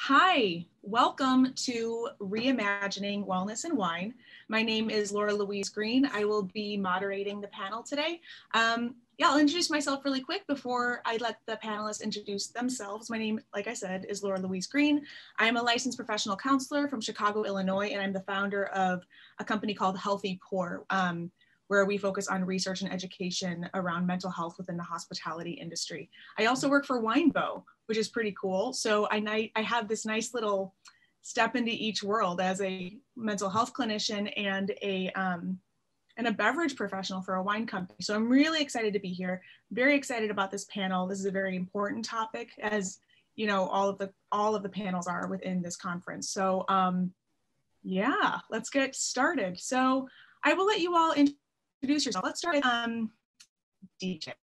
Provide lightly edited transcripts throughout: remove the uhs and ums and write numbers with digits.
Hi, welcome to Reimagining Wellness and Wine. My name is Laura Louise Green. I will be moderating the panel today. I'll introduce myself really quick before I let the panelists introduce themselves. My name, like I said, is Laura Louise Green. I am a licensed professional counselor from Chicago, Illinois, and I'm the founder of a company called Healthy Pour, where we focus on research and education around mental health within the hospitality industry. I also work for Winebow, which is pretty cool. So I have this nice little step into each world as a mental health clinician and a beverage professional for a wine company. So I'm really excited to be here. Very excited about this panel. This is a very important topic, as you know, all of the panels are within this conference. So yeah, let's get started. So I will let you all introduce yourself. Let's start with DJ.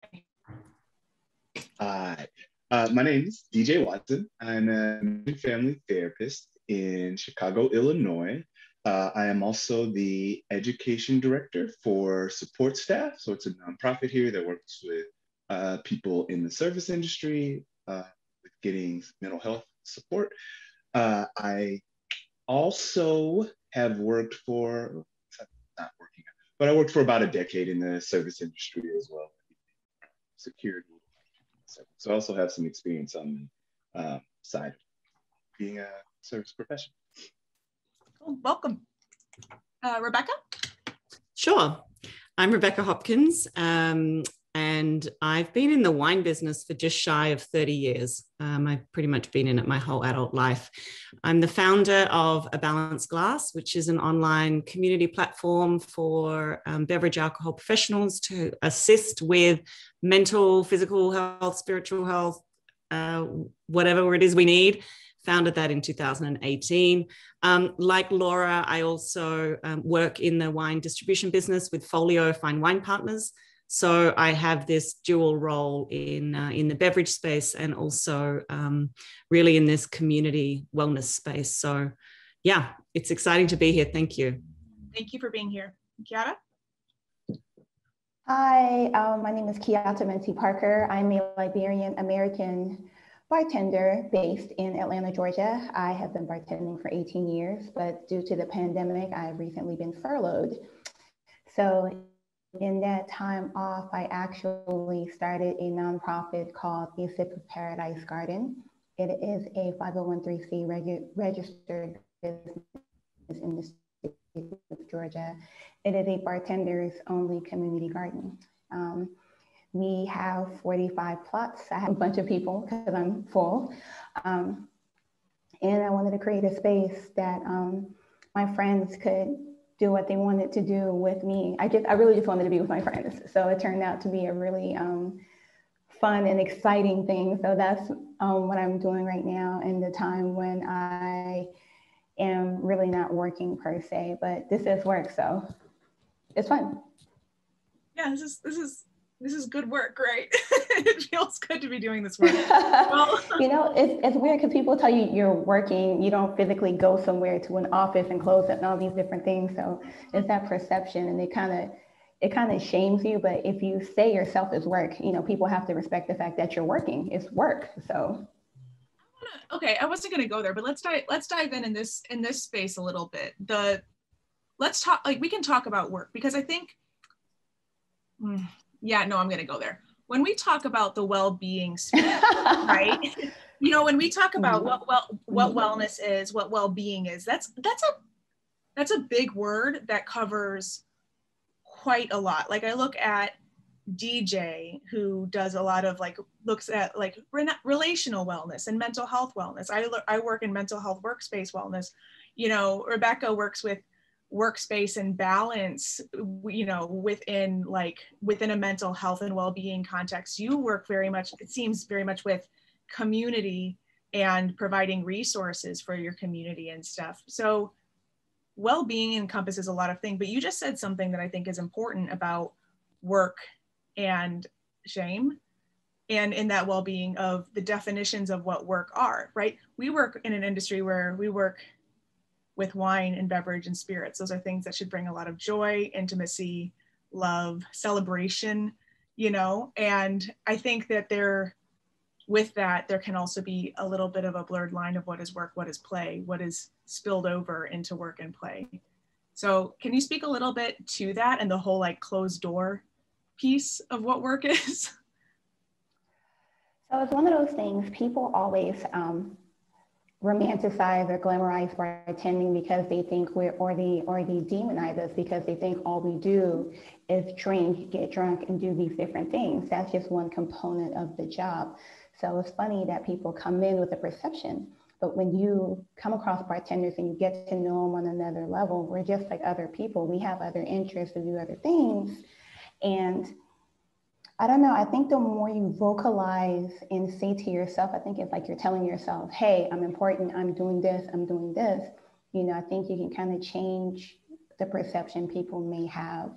Hi, my name is DJ Watson. I'm a family therapist in Chicago, Illinois. I am also the education director for support staff. So it's a nonprofit here that works with people in the service industry with getting mental health support. I also have worked for, not working, but I worked for about a decade in the service industry as well, security. So I also have some experience on the side of being a service professional. Cool. Welcome. Rebecca? Sure. I'm Rebecca Hopkins, and I've been in the wine business for just shy of 30 years. I've pretty much been in it my whole adult life. I'm the founder of A Balanced Glass, which is an online community platform for beverage alcohol professionals to assist with mental, physical health, spiritual health, whatever it is we need. Founded that in 2018. Like Laura, I also work in the wine distribution business with Folio Fine Wine Partners. So I have this dual role in the beverage space and also really in this community wellness space. So yeah, it's exciting to be here. Thank you. Thank you for being here. Keyatta? Hi, my name is Keyatta Mincey-Parker. I'm a Liberian-American bartender based in Atlanta, Georgia. I have been bartending for 18 years, but due to the pandemic, I've recently been furloughed. So in that time off, I actually started a nonprofit called A Sip of Paradise Garden. It is a 501(c)(3) registered business in the state of Georgia. It is a bartenders only community garden. We have 45 plots. I have a bunch of people because I'm full. And I wanted to create a space that my friends could do what they wanted to do with me. I really just wanted to be with my friends. So it turned out to be a really fun and exciting thing. So that's what I'm doing right now in the time when I am really not working per se, but this is work, so it's fun. Yeah, this is good work, right? It feels good to be doing this work. Well, you know, it's weird because people tell you you're working, you don't physically go somewhere to an office and close it and all these different things. So it's that perception, and it kind of shames you. But if you say yourself is work, you know, people have to respect the fact that you're working. It's work. So. Okay, I wasn't going to go there, but let's dive in this space a little bit. Let's talk, like, we can talk about work, because I think. Yeah, no, I'm going to go there. When we talk about the well-being space, right? You know, when we talk about what wellness is, what well-being is, that's a big word that covers quite a lot. Like, I look at DJ, who does a lot of looks at relational wellness and mental health wellness. I work in mental health workspace wellness. You know, Rebecca works with workspace and balance, you know, within a mental health and well-being context. You work very much, it seems, very much with community and providing resources for your community and stuff. So well-being encompasses a lot of things, but you just said something that I think is important about work and shame, and in that well-being of the definitions of what work are, right? We work in an industry where we work with wine and beverage and spirits. Those are things that should bring a lot of joy, intimacy, love, celebration, you know, and I think that with that, there can also be a little bit of a blurred line of what is work, what is play, what is spilled over into work and play. So can you speak a little bit to that and the whole like closed door piece of what work is? So it's one of those things people always romanticize or glamorize bartending because they think or they demonize us because they think all we do is drink, get drunk, and do these different things. That's just one component of the job. So it's funny that people come in with a perception, but when you come across bartenders and you get to know them on another level, we're just like other people. We have other interests to do other things. And I don't know, I think the more you vocalize and say to yourself, I think it's like you're telling yourself, hey, I'm important, I'm doing this, you know, I think you can kind of change the perception people may have.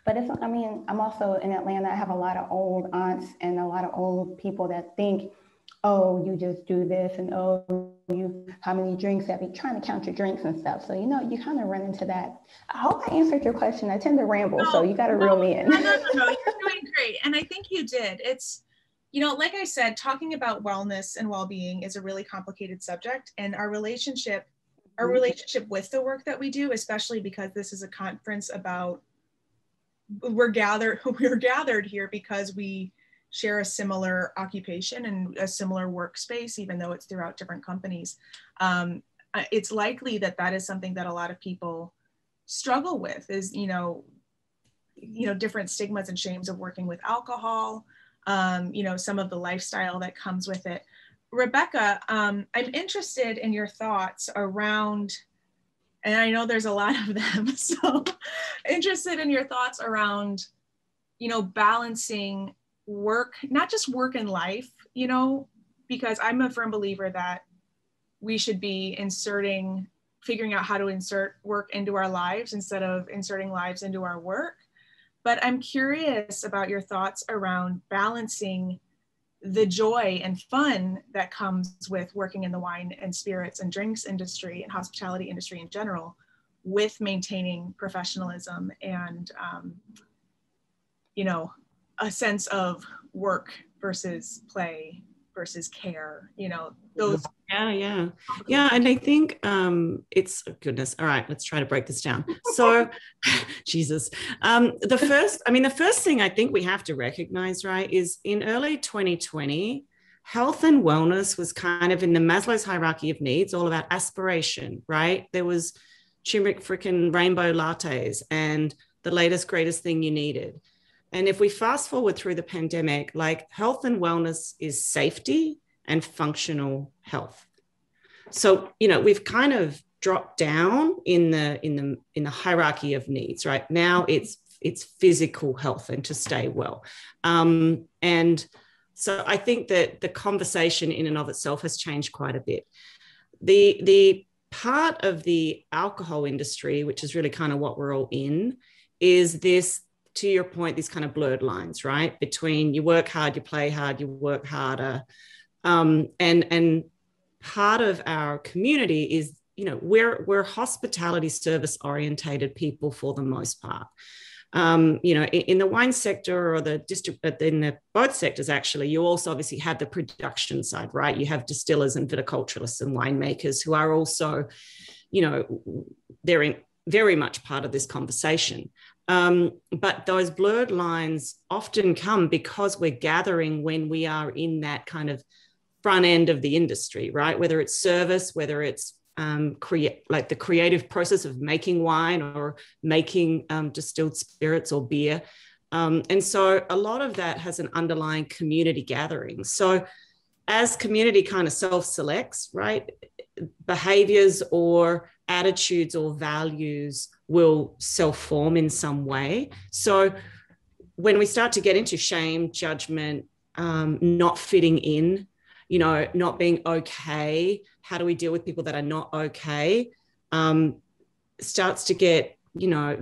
But it's, I mean, I'm also in Atlanta, I have a lot of old aunts and a lot of old people that think, oh, you just do this, and oh, how many drinks have you, trying to count your drinks and stuff. So, you know, you kind of run into that. I hope I answered your question. I tend to ramble, so you got to reel me in. No, you're doing great. And I think you did. It's, you know, like I said, talking about wellness and well-being is a really complicated subject, and our relationship with the work that we do, especially because this is a conference about, we're gathered here because we share a similar occupation and a similar workspace, even though it's throughout different companies. It's likely that that is something that a lot of people struggle with, is, you know, different stigmas and shames of working with alcohol, you know, some of the lifestyle that comes with it. Rebecca, I'm interested in your thoughts around, and I know there's a lot of them, so interested in your thoughts around, you know, balancing work, not just work and life, you know, because I'm a firm believer that we should be figuring out how to insert work into our lives instead of inserting lives into our work. But I'm curious about your thoughts around balancing the joy and fun that comes with working in the wine and spirits and drinks industry and hospitality industry in general, with maintaining professionalism and, you know, a sense of work versus play versus care, you know, those. Yeah. And I think it's, oh goodness. All right, let's try to break this down. So, Jesus. The first thing I think we have to recognize, right, is in early 2020, health and wellness was kind of in the Maslow's hierarchy of needs, all about aspiration, right? There was turmeric freaking rainbow lattes and the latest, greatest thing you needed. And if we fast forward through the pandemic, like health and wellness is safety and functional health. So, you know, we've kind of dropped down in the hierarchy of needs, right? Now it's physical health and to stay well. And so I think that the conversation in and of itself has changed quite a bit. The part of the alcohol industry, which is really kind of what we're all in, is this, to your point, these kind of blurred lines, right? Between you work hard, you play hard, you work harder. And part of our community is, you know, we're hospitality service orientated people for the most part. You know, in the wine sector or in both sectors, actually, you also obviously have the production side, right? You have distillers and viticulturalists and winemakers who are also, you know, they're very much part of this conversation. But those blurred lines often come because we're gathering when we are in that kind of front end of the industry, right? Whether it's service, whether it's like the creative process of making wine or making distilled spirits or beer. And so a lot of that has an underlying community gathering. So as community kind of self-selects, right, behaviors or attitudes or values will self-form in some way. So when we start to get into shame, judgment, not fitting in, you know, not being okay, how do we deal with people that are not okay, starts to get, you know,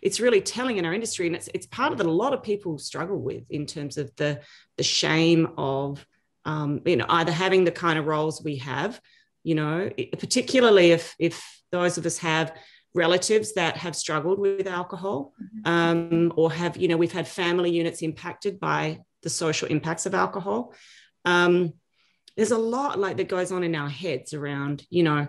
it's really telling in our industry. And it's part of that a lot of people struggle with in terms of the shame of, you know, either having the kind of roles we have, you know, particularly if those of us have relatives that have struggled with alcohol, or have, you know, we've had family units impacted by the social impacts of alcohol. There's a lot like that goes on in our heads around, you know,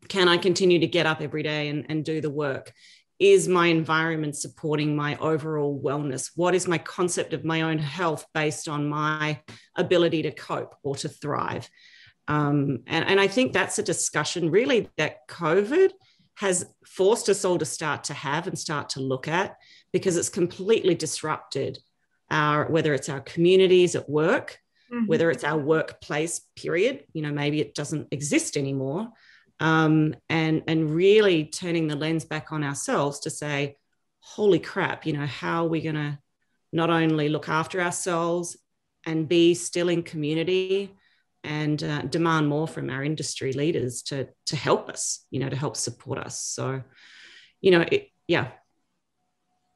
can I continue to get up every day and do the work? Is my environment supporting my overall wellness? What is my concept of my own health based on my ability to cope or to thrive? And I think that's a discussion really that COVID has forced us all to start to have and start to look at, because it's completely disrupted whether it's our communities at work, whether it's our workplace period, you know, maybe it doesn't exist anymore. And really turning the lens back on ourselves to say, holy crap, you know, how are we going to not only look after ourselves and be still in community and demand more from our industry leaders to help us, you know, to help support us. So, you know, yeah.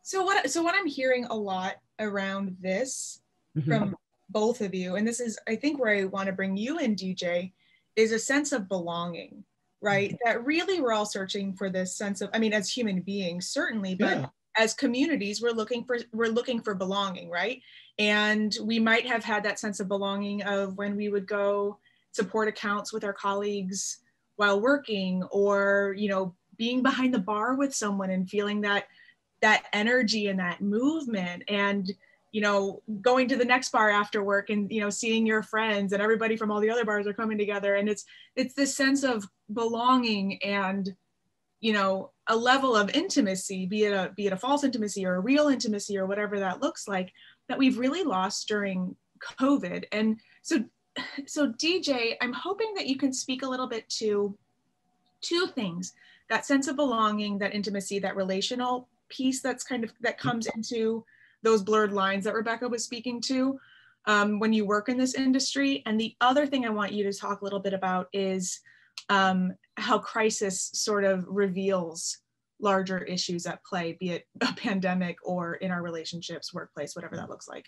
So what I'm hearing a lot around this from both of you, and this is, I think, where I want to bring you in, DJ, is a sense of belonging, right? That really we're all searching for this sense of, I mean, as human beings, certainly, but as communities, we're looking for belonging, right? And we might have had that sense of belonging of when we would go support accounts with our colleagues while working, or, you know, being behind the bar with someone and feeling that energy and that movement, and, you know, going to the next bar after work and, you know, seeing your friends and everybody from all the other bars are coming together. And it's this sense of belonging and, you know, a level of intimacy, be it a false intimacy or a real intimacy or whatever that looks like, that we've really lost during COVID. And so DJ, I'm hoping that you can speak a little bit to two things: that sense of belonging, that intimacy, that relational piece that comes into those blurred lines that Rebecca was speaking to when you work in this industry. And the other thing I want you to talk a little bit about is how crisis sort of reveals larger issues at play, be it a pandemic or in our relationships, workplace, whatever that looks like.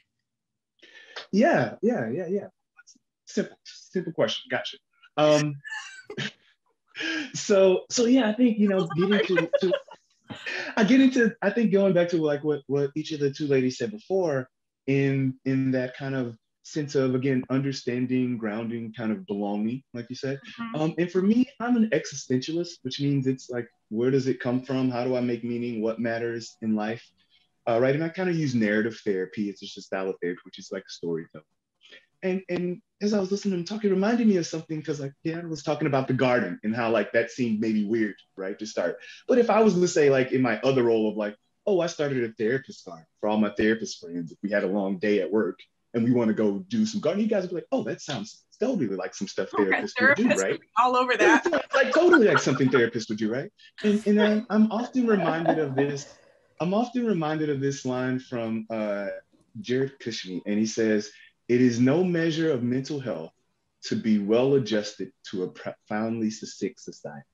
Yeah. Simple question. Gotcha. So yeah, I think, you know, I think going back to like what each of the two ladies said before, in that kind of sense of, again, understanding, grounding, kind of belonging, like you said. And for me, I'm an existentialist, which means it's like, where does it come from? How do I make meaning? What matters in life? Right. And I kind of use narrative therapy. It's just a style of therapy, which is like storytelling. And as I was listening to him talk, it reminded me of something, because like Keyatta was talking about the garden and how like that seemed maybe weird, right, to start. But if I was to say, like, in my other role of like, oh, I started a therapist garden for all my therapist friends, if we had a long day at work and we want to go do some gardening, you guys would be like, oh, that sounds totally like some stuff therapists would do, right? All over that. Like totally like something therapists would do, right? And I'm often reminded of this. I'm often reminded of this line from Jared Kushner, and he says, "It is no measure of mental health to be well adjusted to a profoundly sick society."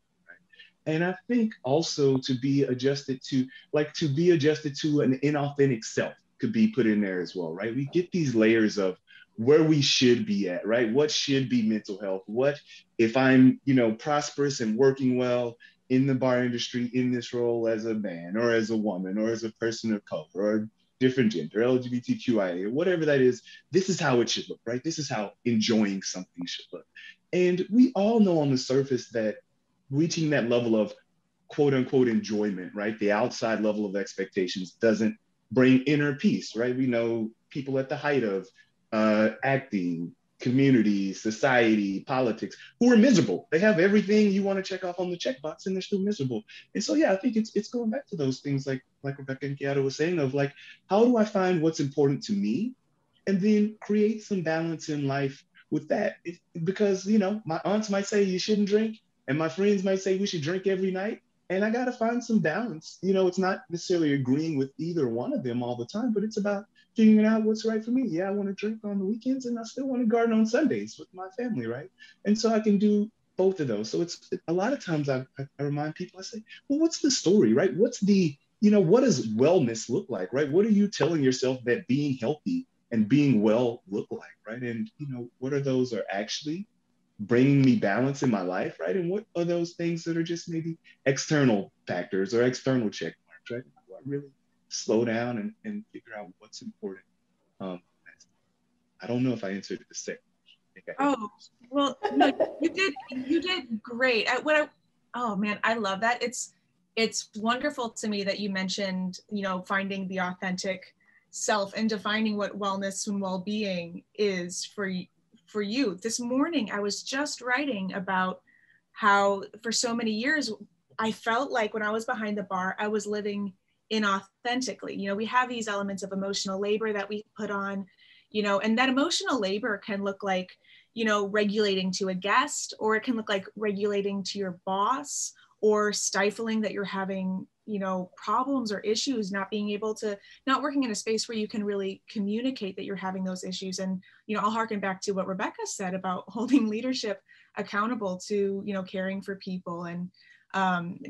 And I think also to be adjusted to an inauthentic self could be put in there as well, right? We get these layers of where we should be at, right? What should be mental health? What if I'm, you know, prosperous and working well in the bar industry in this role as a man or as a woman or as a person of color or different gender, LGBTQIA, whatever that is, this is how it should look, right? This is how enjoying something should look. And we all know on the surface that reaching that level of quote unquote enjoyment, right? The outside level of expectations doesn't bring inner peace, right? We know people at the height of acting, community, society, politics, who are miserable. They have everything you want to check off on the checkbox and they're still miserable. And so, yeah, I think it's going back to those things like Rebecca and Keyatta was saying of like, how do I find what's important to me and then create some balance in life with that? Because, you know, my aunts might say you shouldn't drink and my friends might say we should drink every night. And I got to find some balance. You know, it's not necessarily agreeing with either one of them all the time, but it's about figuring out what's right for me. Yeah, I want to drink on the weekends and I still want to garden on Sundays with my family, right? And so I can do both of those. So it's a lot of times I remind people, I say, well, what's the story, right? What's the, you know, what does wellness look like, right? What are you telling yourself that being healthy and being well look like, right? And, you know, what are those are actually bringing me balance in my life, right? And what are those things that are just maybe external factors or external check marks, right? How do I really slow down and figure out what's important? I don't know if I answered the second question. Oh, well, no, you did great. Oh man, I love that. It's wonderful to me that you mentioned, finding the authentic self and defining what wellness and well-being is for you. This morning, I was just writing about how for so many years, I felt like when I was behind the bar, I was living inauthentically. We have these elements of emotional labor that we put on, and that emotional labor can look like, regulating to a guest, or it can look like regulating to your boss, or stifling that you're having, problems or issues, not working in a space where you can really communicate that you're having those issues. And, I'll harken back to what Rebecca said about holding leadership accountable to, caring for people and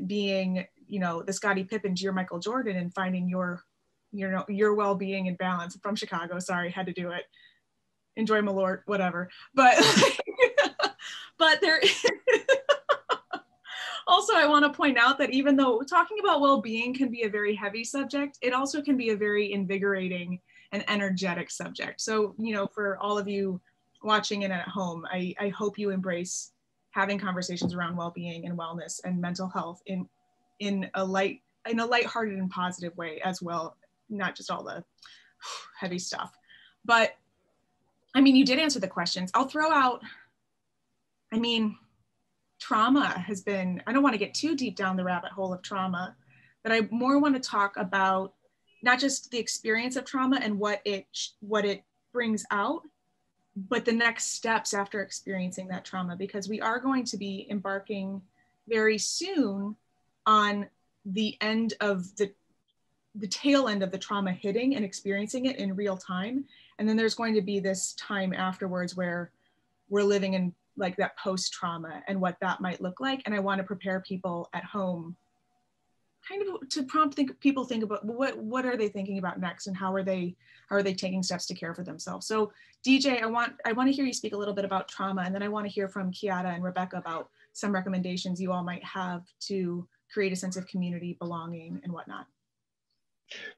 being, the Scottie Pippen to your Michael Jordan, and finding your well-being and balance. From Chicago, sorry, had to do it. Enjoy Malort, whatever. But, but there also, I want to point out that even though talking about well-being can be a very heavy subject, it also can be a very invigorating and energetic subject. So, for all of you watching and at home, I hope you embrace having conversations around well-being and wellness and mental health in a lighthearted and positive way as well, not just all the heavy stuff. But you did answer the questions. I'll throw out, trauma has been, I don't want to get too deep down the rabbit hole of trauma, but I more want to talk about not just the experience of trauma and what it brings out, but the next steps after experiencing that trauma, because we are going to be embarking very soon on the end of the tail end of the trauma hitting and experiencing it in real time. And then there's going to be this time afterwards where we're living in like that post-trauma and what that might look like. And I want to prepare people at home kind of to people think about what are they thinking about next, and how are they taking steps to care for themselves. So DJ, I want to hear you speak a little bit about trauma, and then I want to hear from Keyatta and Rebecca about some recommendations you all might have to create a sense of community, belonging, and whatnot.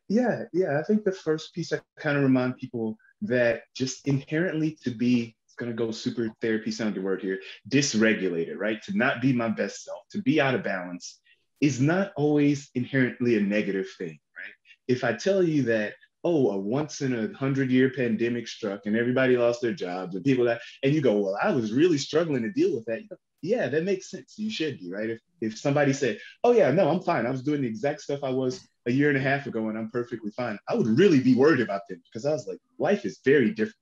Yeah. I think the first piece I kind of remind people that just inherently to be, it's going to go super therapy sounding word here, dysregulated, right? To not be my best self, to be out of balance is not always inherently a negative thing, right? If I tell you that, oh, a once in 100-year pandemic struck and everybody lost their jobs and people that, and you go, well, I was really struggling to deal with that. Yeah, that makes sense. You should be, right? If somebody said, oh yeah, no, I'm fine. I was doing the exact stuff I was a year and a half ago and I'm perfectly fine, I would really be worried about them, because I was like, life is very different.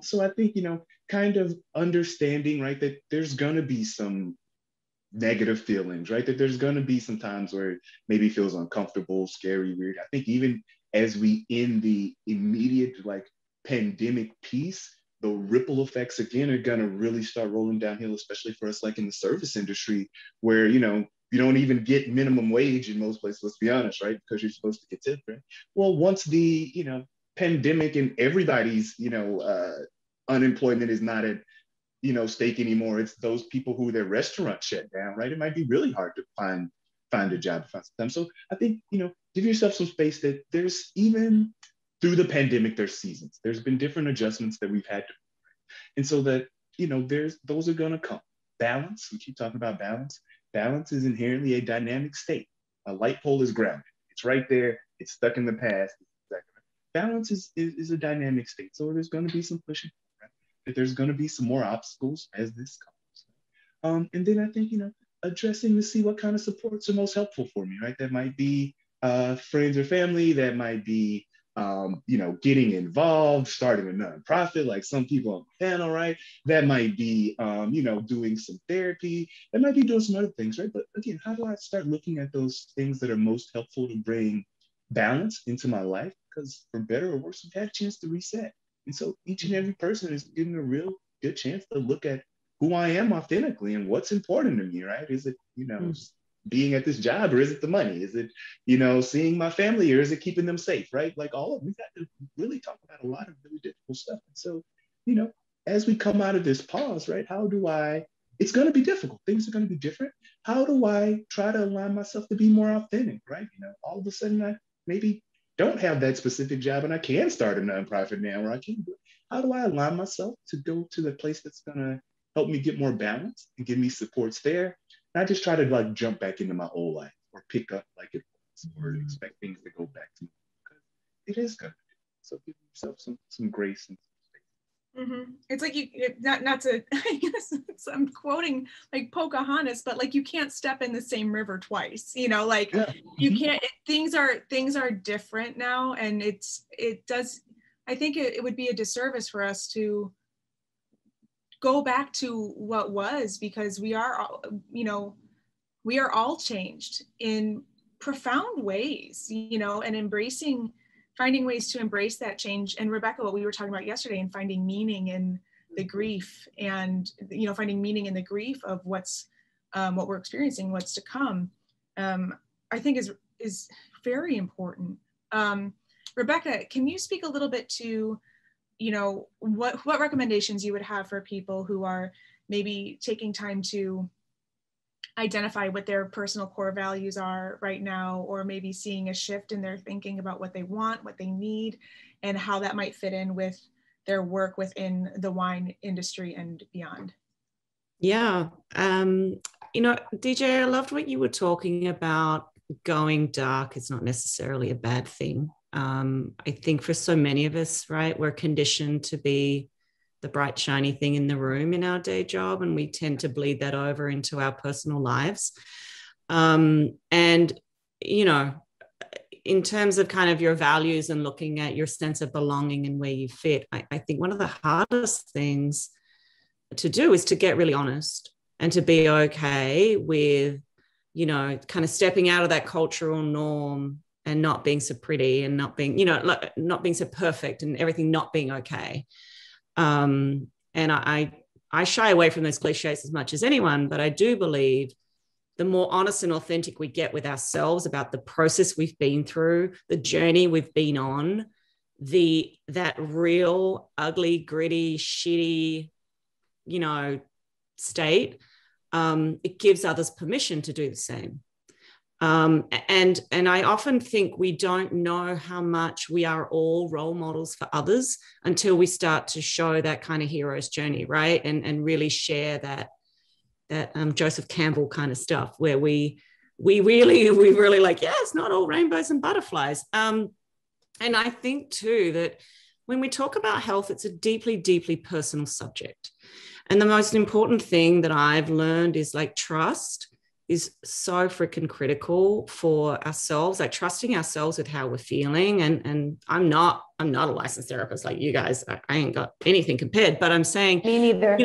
So I think, kind of understanding, right, that there's going to be some negative feelings, right? That there's going to be some times where it maybe feels uncomfortable, scary, weird. I think even as we in the immediate like pandemic piece, the ripple effects again are going to really start rolling downhill, especially for us like in the service industry, where, you don't even get minimum wage in most places, let's be honest, right? Because you're supposed to get tipped, right? Well, once the, pandemic and everybody's, unemployment is not at, stake anymore. It's those people who their restaurant shut down, right? It might be really hard to find a job, find some time. So I think, give yourself some space that there's, even through the pandemic, there's seasons. There's been different adjustments that we've had to, and so that, those are going to come. Balance, we keep talking about balance. Balance is inherently a dynamic state. A light pole is grounded. It's right there. It's stuck in the past. Balance is a dynamic state. So there's going to be some pushing, right? That there's going to be some more obstacles as this comes. And then I think, addressing to see what kind of supports are most helpful for me, right? That might be friends or family. That might be, getting involved, starting a nonprofit, like some people on the panel, right? That might be, doing some therapy. That might be doing some other things, right? But again, how do I start looking at those things that are most helpful to bring balance into my life? Because for better or worse, we've had a chance to reset. And so each and every person is given a real good chance to look at who I am authentically and what's important to me, right? Is it, being at this job, or is it the money? Is it, seeing my family, or is it keeping them safe, right? Like we've got to really talk about a lot of really difficult stuff. And so, as we come out of this pause, right, it's going to be difficult. Things are going to be different. How do I try to align myself to be more authentic, right? All of a sudden I maybe don't have that specific job and I can start a nonprofit now, or I can do it. how do I align myself to go to the place that's gonna help me get more balance and give me supports there? And I just try to like jump back into my old life or pick up like it was or expect things to go back to me because it is gonna be. So give yourself some grace and It's like not to I guess I'm quoting like Pocahontas, but like you can't step in the same river twice, like you can't. Things are different now, and it does. I think it would be a disservice for us to go back to what was, because we are all changed in profound ways, and finding ways to embrace that change. And Rebecca, what we were talking about yesterday, and finding meaning in the grief, and finding meaning in the grief of what we're experiencing, what's to come, I think is very important. Rebecca, can you speak a little bit to what recommendations you would have for people who are maybe taking time to identify what their personal core values are right now, or maybe seeing a shift in their thinking about what they want, what they need, and how that might fit in with their work within the wine industry and beyond? Yeah. DJ, I loved what you were talking about. Going dark is not necessarily a bad thing. I think for so many of us, right, we're conditioned to be the bright, shiny thing in the room in our day job, and we tend to bleed that over into our personal lives. And, in terms of kind of your values and looking at your sense of belonging and where you fit, I think one of the hardest things to do is to get really honest and to be okay with, kind of stepping out of that cultural norm and not being so pretty and not being, not being so perfect and everything not being okay. And I shy away from those cliches as much as anyone, but I do believe the more honest and authentic we get with ourselves about the process we've been through, the journey we've been on, that real ugly, gritty, shitty, state, it gives others permission to do the same. And I often think we don't know how much we are all role models for others until we start to show that kind of hero's journey, right? And really share that Joseph Campbell kind of stuff where we really like, yeah, it's not all rainbows and butterflies. And I think too that when we talk about health, it's a deeply, deeply personal subject. And the most important thing that I've learned is like trust is so freaking critical for ourselves, like trusting ourselves with how we're feeling. And I'm not a licensed therapist like you guys. I ain't got anything compared, but I'm saying, me neither.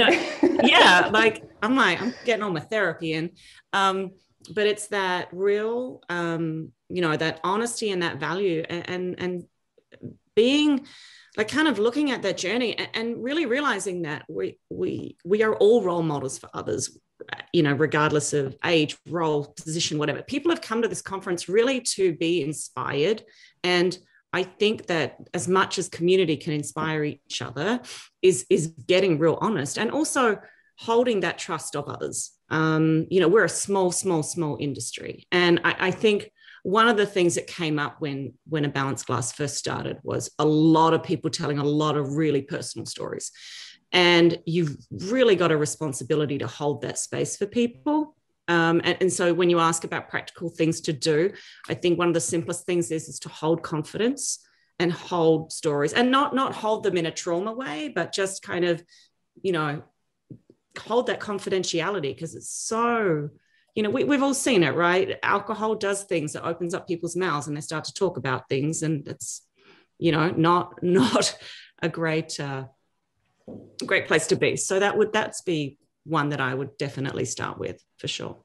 Yeah, like I'm getting all my therapy in. But it's that real, that honesty and that value and being like kind of looking at that journey and really realizing that we are all role models for others, regardless of age, role, position, whatever. People have come to this conference really to be inspired. And I think that as much as community can inspire each other is getting real honest and also holding that trust of others. We're a small industry. And I think one of the things that came up when A Balanced Glass first started was a lot of people telling a lot of really personal stories. And you've really got a responsibility to hold that space for people. And so when you ask about practical things to do, I think one of the simplest things is to hold confidence and hold stories and not hold them in a trauma way, but just kind of, hold that confidentiality because it's so, we've all seen it, right? Alcohol does things that opens up people's mouths and they start to talk about things, and it's, not a great place to be. So that's be one that I would definitely start with for sure.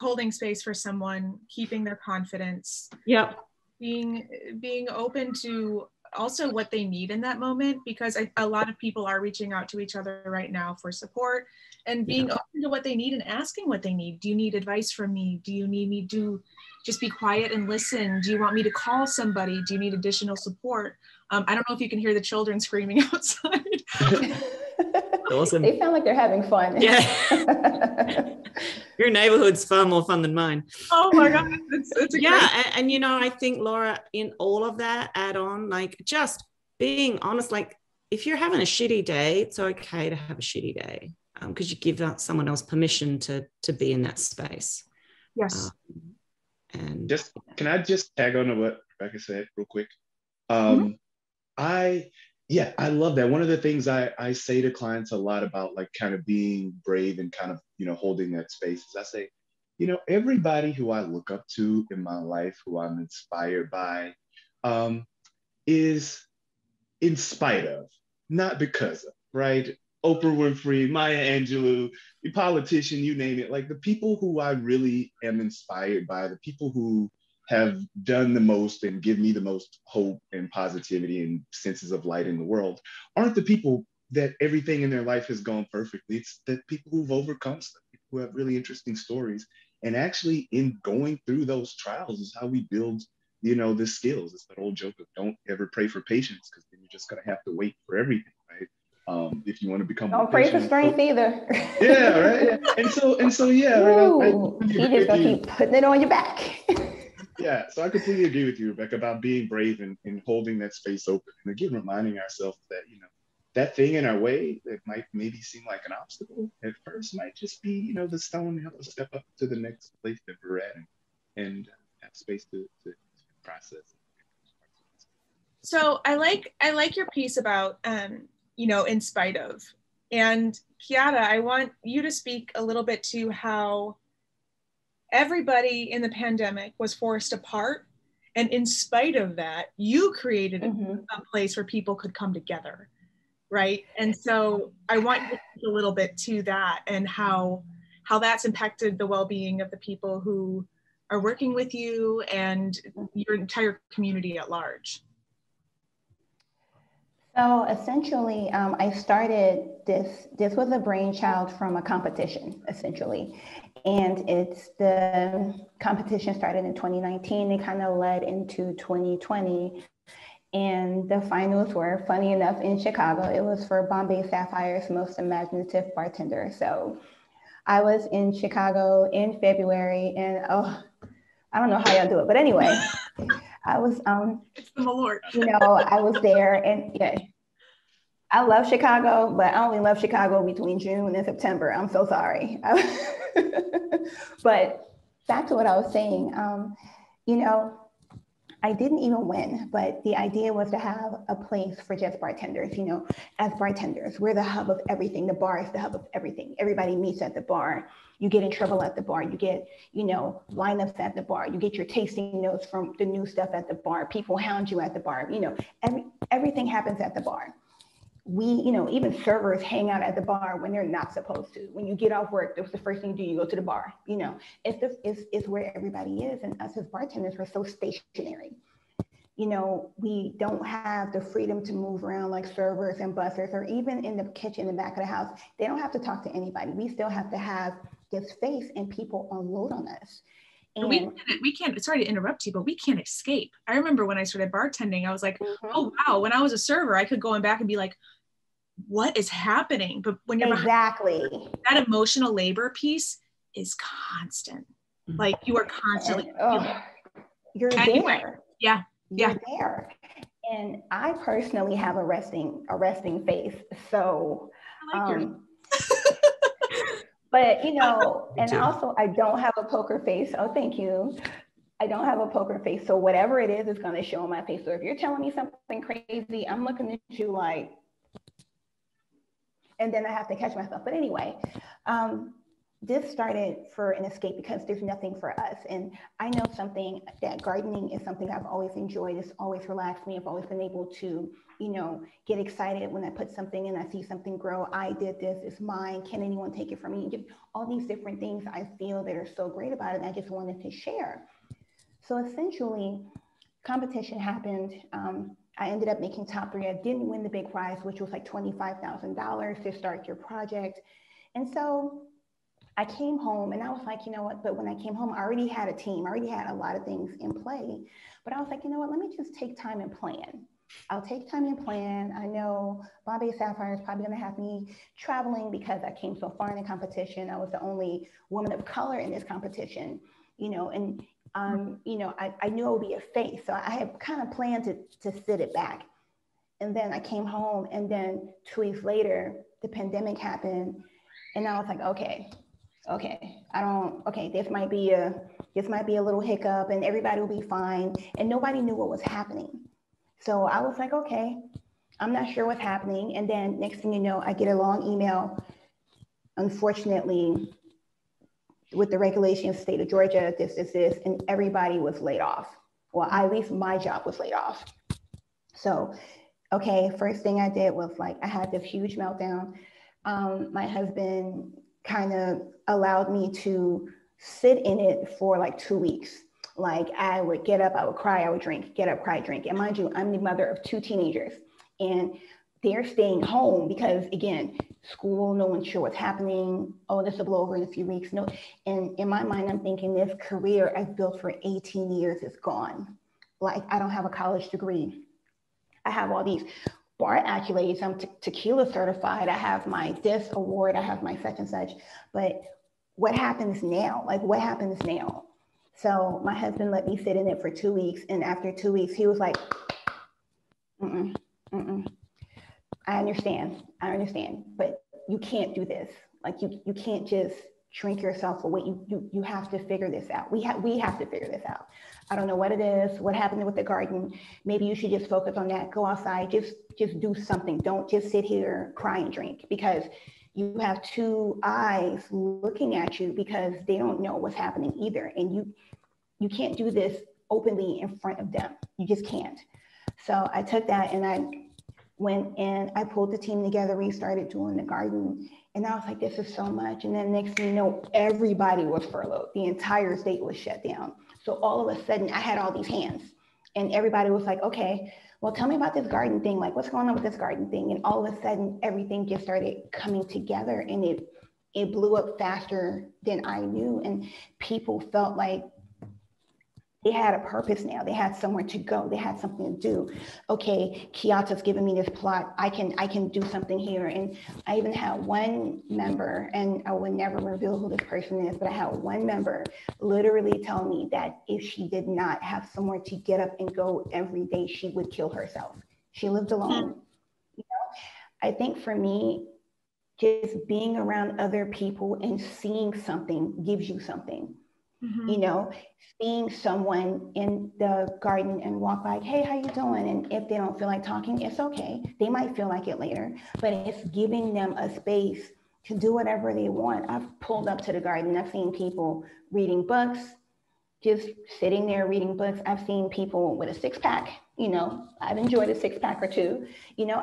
Holding space for someone, keeping their confidence. Yep. Being open to also what they need in that moment, because a lot of people are reaching out to each other right now for support, and being open to what they need and asking what they need. Do you need advice from me? Do you need me to just be quiet and listen? Do you want me to call somebody? Do you need additional support? I don't know if you can hear the children screaming outside. Awesome. They sound like they're having fun. Yeah. Your neighborhood's far more fun than mine. Oh my God. It's a great... And I think, Laura, in all of that, add on, like just being honest, like if you're having a shitty day, it's okay to have a shitty day, because you give someone else permission to be in that space. Yes. And can I just tag on to what Rebecca said real quick? I love that. One of the things I say to clients a lot about like kind of being brave and kind of, holding that space is I say, everybody who I look up to in my life, who I'm inspired by, is in spite of, not because of, right? Oprah Winfrey, Maya Angelou, the politician, you name it, like the people who I really am inspired by, the people who have done the most and give me the most hope and positivity and senses of light in the world, aren't the people that everything in their life has gone perfectly. It's the people who've overcome stuff, people who have really interesting stories. And actually in going through those trials is how we build, the skills. It's that old joke of don't ever pray for patience, because then you're just gonna have to wait for everything, right? If you want to become don't pray for strength either. Yeah, right. Yeah. And so yeah, Ooh, right. You just gonna keep putting it on your back. Yeah, so I completely agree with you, Rebecca, about being brave and holding that space open. And again, reminding ourselves that, that thing in our way that might maybe seem like an obstacle at first might just be, the stone to help us step up to the next place that we're at and have space to process. So I like your piece about, in spite of. And Keyatta, I want you to speak a little bit to how everybody in the pandemic was forced apart. And in spite of that, you created a place where people could come together, right? And so I want you to speak a little bit to that and how that's impacted the well-being of the people who are working with you and your entire community at large. So essentially, I started this was a brainchild from a competition, essentially. And the competition started in 2019. It kind of led into 2020. And the finals were, funny enough, in Chicago. It was for Bombay Sapphire's Most Imaginative Bartender. So I was in Chicago in February, and I don't know how y'all do it, but anyway, I was, it's the Lord. I was there, and yeah, I love Chicago, but I only love Chicago between June and September. I'm so sorry. But back to what I was saying, I didn't even win, but the idea was to have a place for just bartenders. As bartenders, we're the hub of everything. The bar is the hub of everything. Everybody meets at the bar. You get in trouble at the bar. You get, lineups at the bar. You get your tasting notes from the new stuff at the bar. People hound you at the bar. Everything happens at the bar. We, even servers hang out at the bar when they're not supposed to. When you get off work, that's the first thing you do, you go to the bar. It's where everybody is. And us as bartenders, we're so stationary. We don't have the freedom to move around like servers and bussers, or even in the kitchen in the back of the house. They don't have to talk to anybody. We still have to have this space, and people unload on us. And we can't, sorry to interrupt you, but we can't escape. I remember when I started bartending, I was like, oh, wow. When I was a server, I could go in back and be like, what is happening? But when you're exactly, that emotional labor piece is constant. Like you are constantly. You're anyway, there. Yeah. You're there. And I personally have a resting face. So, I like but and also I don't have a poker face. Oh, thank you. I don't have a poker face. So whatever it is going to show on my face. So if you're telling me something crazy, I'm looking at you like, and then I have to catch myself. But anyway, this started for an escape because there's nothing for us. And I know something that gardening is something I've always enjoyed. It's always relaxed me. I've always been able to, get excited when I put something in, I see something grow. I did this, it's mine. Can anyone take it from me? Just all these different things I feel that are so great about it. And I just wanted to share. So essentially, competition happened. I ended up making top 3. I didn't win the big prize, which was like $25,000 to start your project. And so I came home and I was like, you know what? But when I came home, I already had a team. I already had a lot of things in play. But I was like, you know what? Let me just take time and plan. I'll take time and plan. I know Bombay Sapphire is probably going to have me traveling because I came so far in the competition. I was the only woman of color in this competition, and I knew it would be a face. So I had kind of planned to sit it back. And then I came home, and then 2 weeks later, the pandemic happened. And I was like, okay, this might be a little hiccup and everybody will be fine. And nobody knew what was happening. So I was like, okay, I'm not sure what's happening. And then next thing you know, I get a long email, unfortunately, with the regulations, state of Georgia, this, and everybody was laid off. Well, at least my job was laid off. So, okay, first thing I did was like, I had this huge meltdown. My husband kind of allowed me to sit in it for like 2 weeks. Like I would get up, I would cry, I would drink, get up, cry, drink. And mind you, I'm the mother of 2 teenagers, and they're staying home because, again, school, no one's sure what's happening. Oh, this will blow over in a few weeks. No. And in my mind, I'm thinking this career I've built for 18 years is gone. Like I don't have a college degree. I have all these bar accolades. I'm tequila certified. I have my this award. I have my such and such. But what happens now? Like what happens now? So my husband let me sit in it for 2 weeks. And after 2 weeks, he was like, I understand, but you can't do this. Like you can't just shrink yourself away. You have to figure this out. We have to figure this out. I don't know what it is, what happened with the garden. Maybe you should just focus on that. Go outside, just do something. Don't just sit here, cry and drink, because you have 2 eyes looking at you because they don't know what's happening either. And you can't do this openly in front of them. You just can't. So I took that and I went and I pulled the team together. We started doing the garden, and I was like, this is so much. And then next thing you know, everybody was furloughed. The entire state was shut down. So all of a sudden I had all these hands, and everybody was like, okay, well, tell me about this garden thing. Like, what's going on with this garden thing? And all of a sudden everything just started coming together, and it blew up faster than I knew. And people felt like they had a purpose now. They had somewhere to go. They had something to do. Okay, Keyatta's giving me this plot. I can do something here. And I even had one member, and I would never reveal who this person is, but I had one member literally tell me that if she did not have somewhere to get up and go every day, she would kill herself. She lived alone. You know, I think for me, just being around other people and seeing something gives you something. You know, seeing someone in the garden and walk by, hey, how you doing? And if they don't feel like talking, it's okay. They might feel like it later, but it's giving them a space to do whatever they want. I've pulled up to the garden. I've seen people reading books, just sitting there reading books. I've seen people with a 6-pack, you know, I've enjoyed a 6-pack or 2, you know,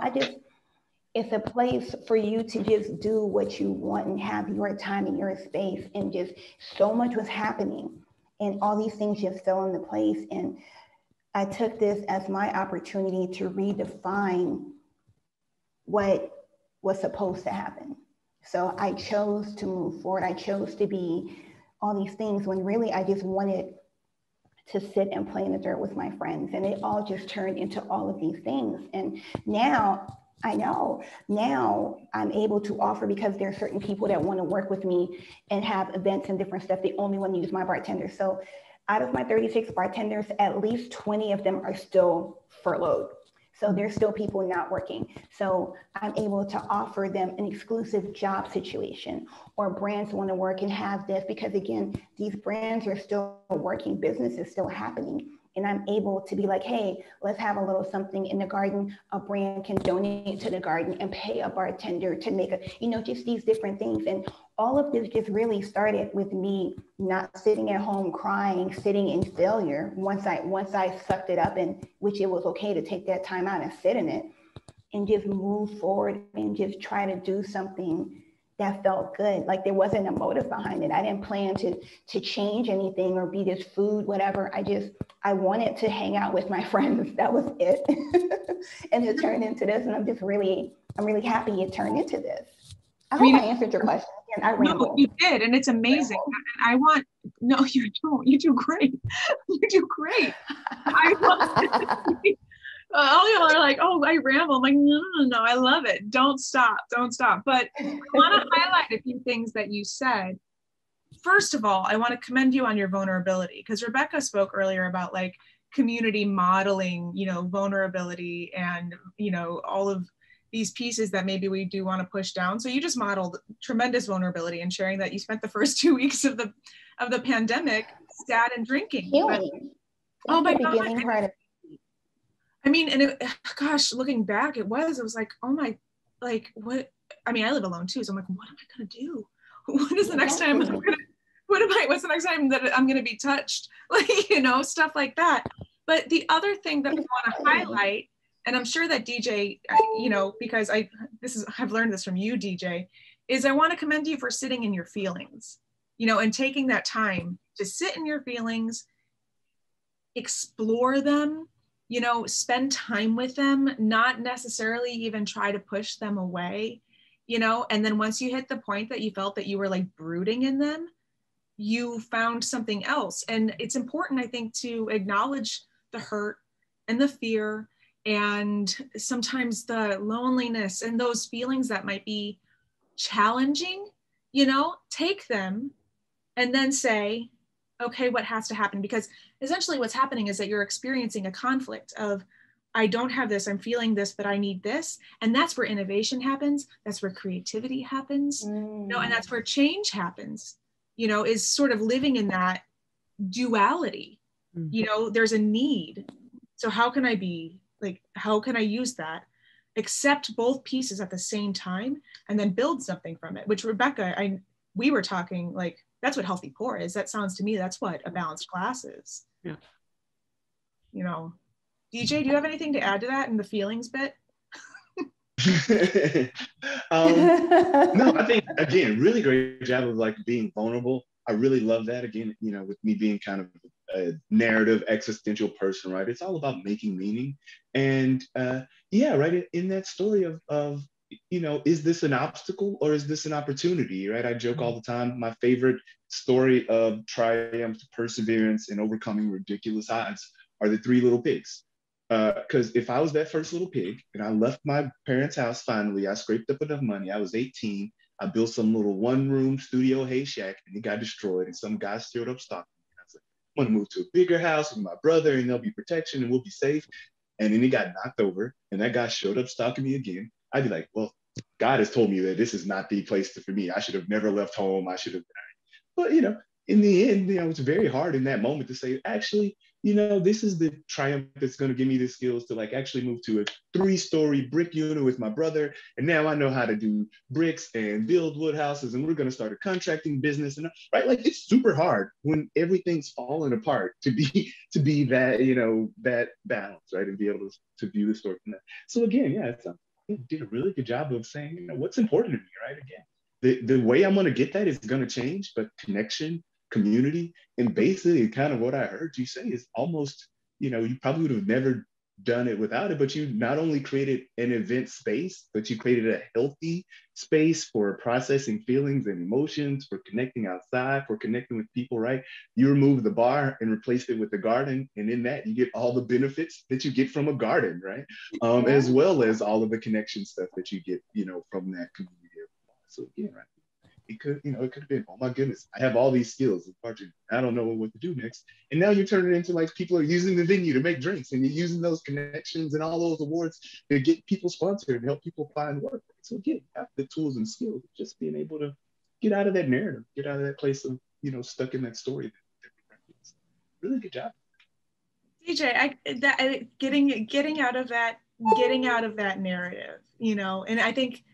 it's a place for you to just do what you want and have your time and your space. And just so much was happening, and all these things just fell into place. And I took this as my opportunity to redefine what was supposed to happen. So I chose to move forward. I chose to be all these things when really I just wanted to sit and play in the dirt with my friends. And it all just turned into all of these things. And now I know, now I'm able to offer, because there are certain people that want to work with me and have events and different stuff. They only want to use my bartenders. So out of my 36 bartenders, at least 20 of them are still furloughed. So there's still people not working. So I'm able to offer them an exclusive job situation, or brands want to work and have this, because again, these brands are still working, business is still happening. And I'm able to be like, hey, let's have a little something in the garden. A brand can donate to the garden and pay a bartender to make a, you know, just these different things. And all of this just really started with me not sitting at home crying, sitting in failure. Once I sucked it up, and which it was okay to take that time out and sit in it and just move forward and just try to do something that felt good. Like there wasn't a motive behind it. I didn't plan to change anything or be this food, whatever. I wanted to hang out with my friends. That was it. And it turned into this. And I'm really happy it turned into this. I hope I answered your question. And I rambled. No, you did. And it's amazing. And no, you don't. You do great. You do great. All y'all are like, oh, I ramble. I'm like, no, I love it. Don't stop. But I want to highlight a few things that you said. First of all, I want to commend you on your vulnerability, because Rebecca spoke earlier about like community modeling, you know, vulnerability and, you know, all of these pieces that maybe we do want to push down. So you just modeled tremendous vulnerability and sharing that you spent the first 2 weeks of the pandemic sad and drinking. Healing. Oh my God. Beginning part of I mean, and gosh, looking back, it was like, oh my, like what, I mean, I live alone too. So I'm like, what am I going to do? What is the next time what's the next time that I'm going to be touched? Like, you know, stuff like that. But the other thing that I want to highlight, and I'm sure that DJ, you know, because I've learned this from you, DJ, is I want to commend you for sitting in your feelings, you know, and taking that time to sit in your feelings, explore them, you know, spend time with them, not necessarily even try to push them away, you know, and then once you hit the point that you felt that you were like brooding in them, you found something else. And it's important, I think, to acknowledge the hurt and the fear and sometimes the loneliness and those feelings that might be challenging, you know, take them and then say, okay, what has to happen? Because essentially what's happening is that you're experiencing a conflict of, I don't have this, I'm feeling this, but I need this. And that's where innovation happens. That's where creativity happens, you know, and that's where change happens, you know, is sort of living in that duality. You know, there's a need. So how can I use that, accept both pieces at the same time, and then build something from it, which Rebecca, we were talking like, that's what healthy poor is. That sounds to me, that's what a balanced class is. Yeah. You know, DJ, do you have anything to add to that in the feelings bit? No, I think, again, really great job of like being vulnerable. I really love that. Again, you know, with me being kind of a narrative existential person, right? It's all about making meaning. And yeah, right, in that story of, you know, is this an obstacle or is this an opportunity, right? I joke all the time, my favorite story of triumph, perseverance, and overcoming ridiculous odds are the Three Little Pigs. Because if I was that first little pig and I left my parents' house finally, I scraped up enough money, I was 18, I built some little one-room studio hay shack and it got destroyed and some guy showed up stalking me. And I was like, I'm gonna move to a bigger house with my brother and there'll be protection and we'll be safe. And then it got knocked over and that guy showed up stalking me again. I'd be like, well, God has told me that this is not the place for me. I should have never left home. I should have, but you know, in the end, you know, it's very hard in that moment to say, actually, you know, this is the triumph that's going to give me the skills to like actually move to a 3-story brick unit with my brother. And now I know how to do bricks and build wood houses and we're going to start a contracting business. And right, like it's super hard when everything's falling apart to be that, you know, that balance, right? And be able to view the story from that. So again, yeah, it did a really good job of saying, you know, what's important to me, right? Again, the way I'm going to get that is going to change, but connection, community, and basically kind of what I heard you say is almost, you know, you probably would have never done it without it, but you not only created an event space, but you created a healthy space for processing feelings and emotions, for connecting outside, for connecting with people, right? You removed the bar and replaced it with the garden. And in that, you get all the benefits that you get from a garden, right? As well as all of the connection stuff that you get, you know, from that community. So again, right? It could have been, oh my goodness, I have all these skills. I don't know what to do next. And now you're turning it into like people are using the venue to make drinks and you're using those connections and all those awards to get people sponsored and help people find work. So again, have the tools and skills, just being able to get out of that narrative, get out of that place of, you know, stuck in that story. Really good job. DJ, getting out of that narrative, you know, and I think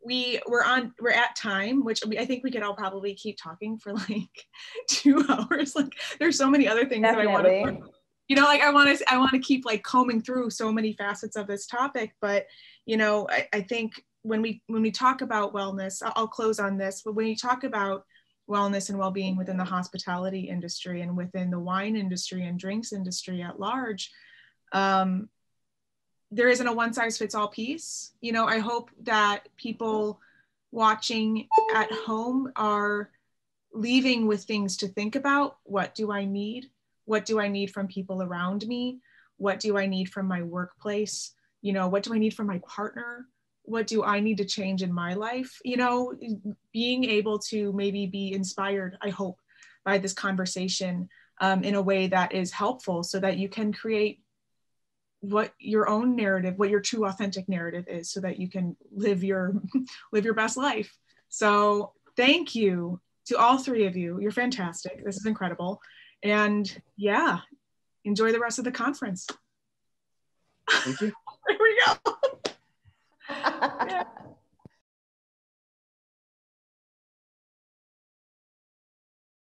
we're at time, which I think we could all probably keep talking for like 2 hours. Like there's so many other things Definitely. That I want to, you know, like I want to keep like combing through so many facets of this topic. But, you know, I think when we talk about wellness, I'll close on this, but when you talk about wellness and well-being within the hospitality industry and within the wine industry and drinks industry at large, there isn't a one-size-fits-all piece. You know, I hope that people watching at home are leaving with things to think about. What do I need? What do I need from people around me? What do I need from my workplace? You know, what do I need from my partner? What do I need to change in my life? You know, being able to maybe be inspired, I hope, by this conversation in a way that is helpful so that you can create what your own narrative, what your true authentic narrative is, so that you can live your best life. So thank you to all three of you. You're fantastic. This is incredible. And yeah, enjoy the rest of the conference. Thank you. There we go. Yeah.